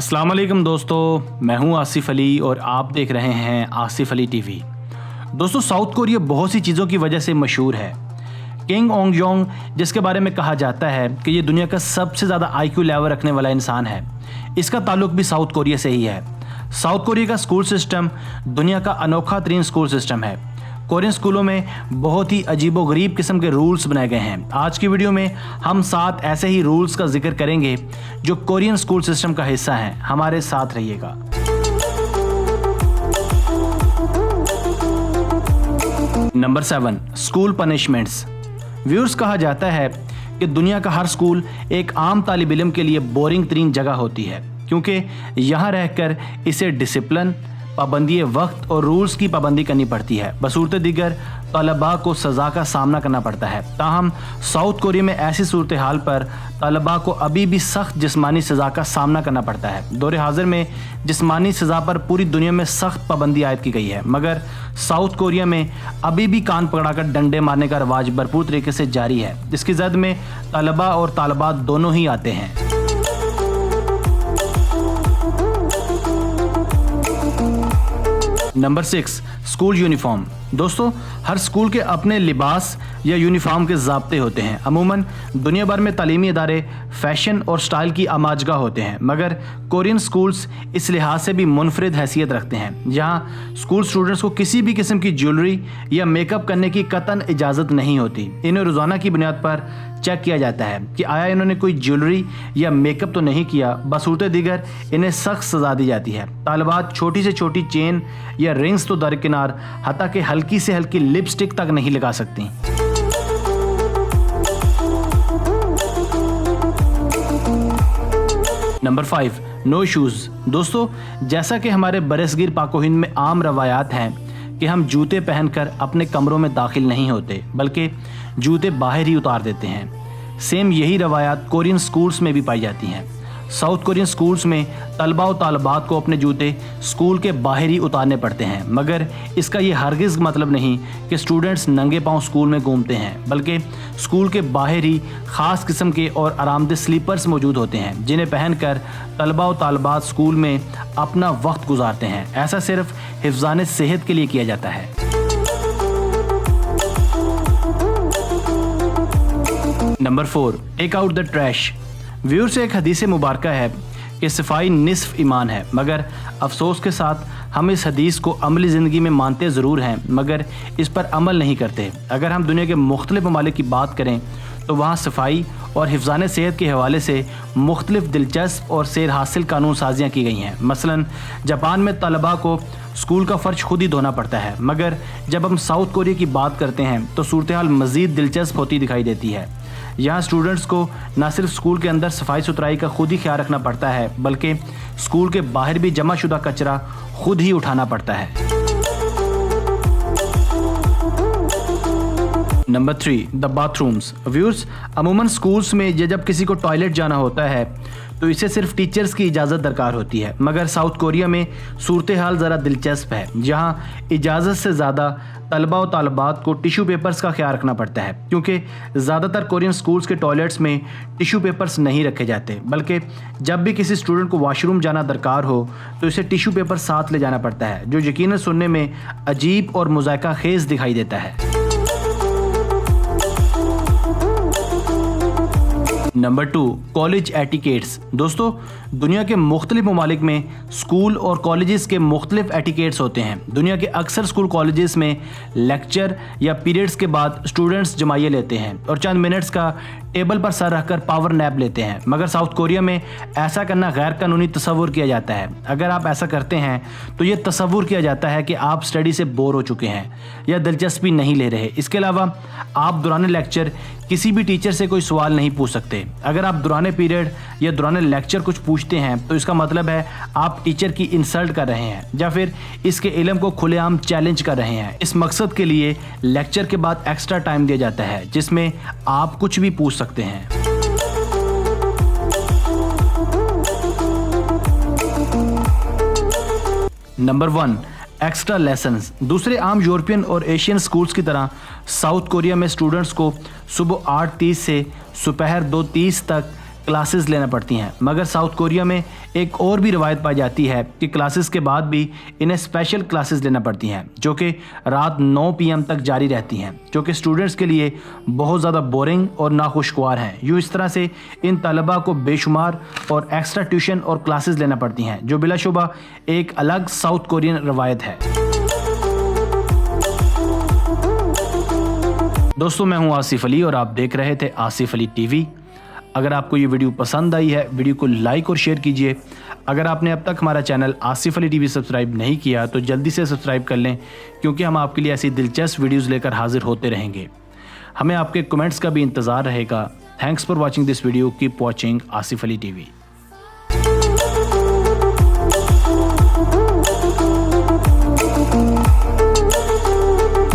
अस्सलाम वालेकुम दोस्तों, मैं हूं आसिफ अली और आप देख रहे हैं आसिफ अली टीवी। दोस्तों, साउथ कोरिया बहुत सी चीज़ों की वजह से मशहूर है। किंग ओंग जोंग, जिसके बारे में कहा जाता है कि ये दुनिया का सबसे ज़्यादा IQ लेवल रखने वाला इंसान है, इसका ताल्लुक भी साउथ कोरिया से ही है। साउथ कोरिया का स्कूल सिस्टम दुनिया का अनोखा तरीन स्कूल सिस्टम है। कोरियन स्कूलों में बहुत ही अजीबोगरीब किस्म के रूल्स बनाए गए हैं। आज की वीडियो में हम 7 ऐसे ही रूल्स का जिक्र करेंगे जो कोरियन स्कूल सिस्टम का हिस्सा हैं। हमारे साथ रहिएगा। Number 7, school punishments. व्यूअर्स, कहा जाता है कि दुनिया का हर स्कूल एक आम तालिब इल्म के लिए बोरिंग तरीन जगह होती है, क्योंकि यहाँ रहकर इसे डिसिप्लिन, पाबंदी वक्त और रूल्स की पाबंदी करनी पड़ती है। बसूरत दीगर तलबा को सज़ा का सामना करना पड़ता है। ताहम साउथ कोरिया में ऐसी सूरत हाल पर तलबा को अभी भी सख्त जिस्मानी सज़ा का सामना करना पड़ता है। दौर हाजिर में जिस्मानी सज़ा पर पूरी दुनिया में सख्त पाबंदी आयद की गई है, मगर साउथ कोरिया में अभी भी कान पकड़ाकर डंडे मारने का रवाज भरपूर तरीके से जारी है। इसकी जद में तलबा और तालबात दोनों ही आते हैं। Number 6, school uniform. दोस्तों, हर स्कूल के अपने लिबास या यूनिफॉर्म के ज़ाब्ते होते हैं। अमूमन दुनिया भर में तालीमी इदारे फैशन और स्टाइल की आमाजगा होते हैं, मगर कोरियन स्कूल्स इस लिहाज से भी मुनफरिद हैसियत रखते हैं। जहां स्कूल स्टूडेंट्स को किसी भी किस्म की ज्वेलरी या मेकअप करने की कतन इजाज़त नहीं होती। इन्हें रोज़ाना की बुनियाद पर चेक किया जाता है कि आया इन्होंने कोई ज्वेलरी या मेकअप तो नहीं किया। बसूरत दीगर इन्हें सख्त सज़ा दी जाती है। तालिबात छोटी से छोटी चेन या रिंग्स तो दरकिनार, हत्ता कि हल्की से हल्की लिपस्टिक तक नहीं लगा सकती। Number 5, no shoes. दोस्तों, जैसा कि हमारे बरसगीर पाको हिंद में आम रवायात हैं कि हम जूते पहनकर अपने कमरों में दाखिल नहीं होते, बल्कि जूते बाहर ही उतार देते हैं। सेम यही रवायात कोरियन स्कूल्स में भी पाई जाती हैं। साउथ कोरियन स्कूल्स में तलबा और तालबात को अपने जूते स्कूल के बाहर ही उतारने पड़ते हैं, मगर इसका ये हरगिज़ मतलब नहीं कि स्टूडेंट्स नंगे पांव स्कूल में घूमते हैं, बल्कि स्कूल के बाहर ही ख़ास किस्म के और आरामदेह स्लीपर्स मौजूद होते हैं, जिन्हें पहनकर तलबा और तालबात स्कूल में अपना वक्त गुजारते हैं। ऐसा सिर्फ हिफ्ज़ान सेहत के लिए किया जाता है। Number 4, take out the trash. Viewers, एक हदीस मुबारक है कि सफाई निस्फ ईमान है, मगर अफसोस के साथ हम इस हदीस को अमली ज़िंदगी में मानते ज़रूर हैं, मगर इस पर अमल नहीं करते। अगर हम दुनिया के मुख्तलिफ ममालिक की बात करें तो वहाँ सफाई और हिफ्ज़ान सेहत के हवाले से मुख्तलिफ दिलचस्प और सैर हासिल कानून साजियाँ की गई हैं। मसलन जापान में तलबा को स्कूल का फ़र्श खुद ही धोना पड़ता है, मगर जब हम साउथ कोरिया की बात करते हैं तो सूरत हाल मज़ीद दिलचस्प होती दिखाई देती है। यहाँ स्टूडेंट्स को न सिर्फ स्कूल के अंदर सफाई सुथराई का खुद ही ख्याल रखना पड़ता है, बल्कि स्कूल के बाहर भी जमा शुदा कचरा खुद ही उठाना पड़ता है। Number 3, the bathrooms. व्यूअर्स, अमूमन स्कूल्स में जब किसी को टॉयलेट जाना होता है तो इसे सिर्फ टीचर्स की इजाज़त दरकार होती है, मगर साउथ कोरिया में सूरत हाल ज़रा दिलचस्प है, जहाँ इजाज़त से ज़्यादा तलबा और तालबात को टिशू पेपर्स का ख्याल रखना पड़ता है, क्योंकि ज़्यादातर कोरियन स्कूल्स के टॉयलेट्स में टिशू पेपर्स नहीं रखे जाते, बल्कि जब भी किसी स्टूडेंट को वॉशरूम जाना दरकार हो तो इसे टिशू पेपर साथ ले जाना पड़ता है, जो यकीनन सुनने में अजीब और मुज़ायका खेज़ दिखाई देता है। Number 2, college etiquettes. दोस्तों, दुनिया के मुख्तलिफ ममालिक में स्कूल और कॉलेजेस के मुख्तलिफ एटिकेट्स होते हैं। दुनिया के अक्सर स्कूल कॉलेजेस में लेक्चर या पीरियड्स के बाद स्टूडेंट्स जमाइए लेते हैं और चंद मिनट्स का टेबल पर सर रखकर पावर नैप लेते हैं, मगर साउथ कोरिया में ऐसा करना गैर कानूनी तस्वुर किया जाता है। अगर आप ऐसा करते हैं तो ये तस्वुर किया जाता है कि आप स्टडी से बोर हो चुके हैं या दिलचस्पी नहीं ले रहे। इसके अलावा आप दौरान लेक्चर किसी भी टीचर से कोई सवाल नहीं पूछ सकते। अगर आप दौरान पीरियड या दौरान लेक्चर कुछ पूछते हैं तो इसका मतलब है आप टीचर की इंसल्ट कर रहे हैं या फिर इसके इल्म को खुलेआम चैलेंज कर रहे हैं। इस मकसद के लिए लेक्चर के बाद एक्स्ट्रा टाइम दिया जाता है, जिसमें आप कुछ भी पूछ सकते हैं। Number 1, extra lessons. दूसरे आम यूरोपियन और एशियन स्कूल्स की तरह साउथ कोरिया में स्टूडेंट्स को सुबह 8:30 से दोपहर 2:30 तक क्लासेस लेना पड़ती हैं। मगर साउथ कोरिया में एक और भी रवायत पाई जाती है कि क्लासेस के बाद भी इन्हें स्पेशल क्लासेस लेना पड़ती हैं जो कि रात 9 PM तक जारी रहती हैं, जो कि स्टूडेंट्स के लिए बहुत ज़्यादा बोरिंग और नाखुशगवार हैं। यूँ इस तरह से इन तलबा को बेशुमार और एक्स्ट्रा ट्यूशन और क्लासेस लेना पड़ती हैं, जो बिलाशुबा एक अलग साउथ कोरियन रवायत है। दोस्तों, मैं हूं आसिफ अली और आप देख रहे थे आसिफ अली टीवी। अगर आपको ये वीडियो पसंद आई है, वीडियो को लाइक और शेयर कीजिए। अगर आपने अब तक हमारा channel Asif Ali TV subscribe नहीं किया तो जल्दी से सब्सक्राइब कर लें, क्योंकि हम आपके लिए ऐसी दिलचस्प वीडियोज़ लेकर हाजिर होते रहेंगे। हमें आपके कमेंट्स का भी इंतज़ार रहेगा। Thanks for watching this video. Keep watching Asif Ali TV.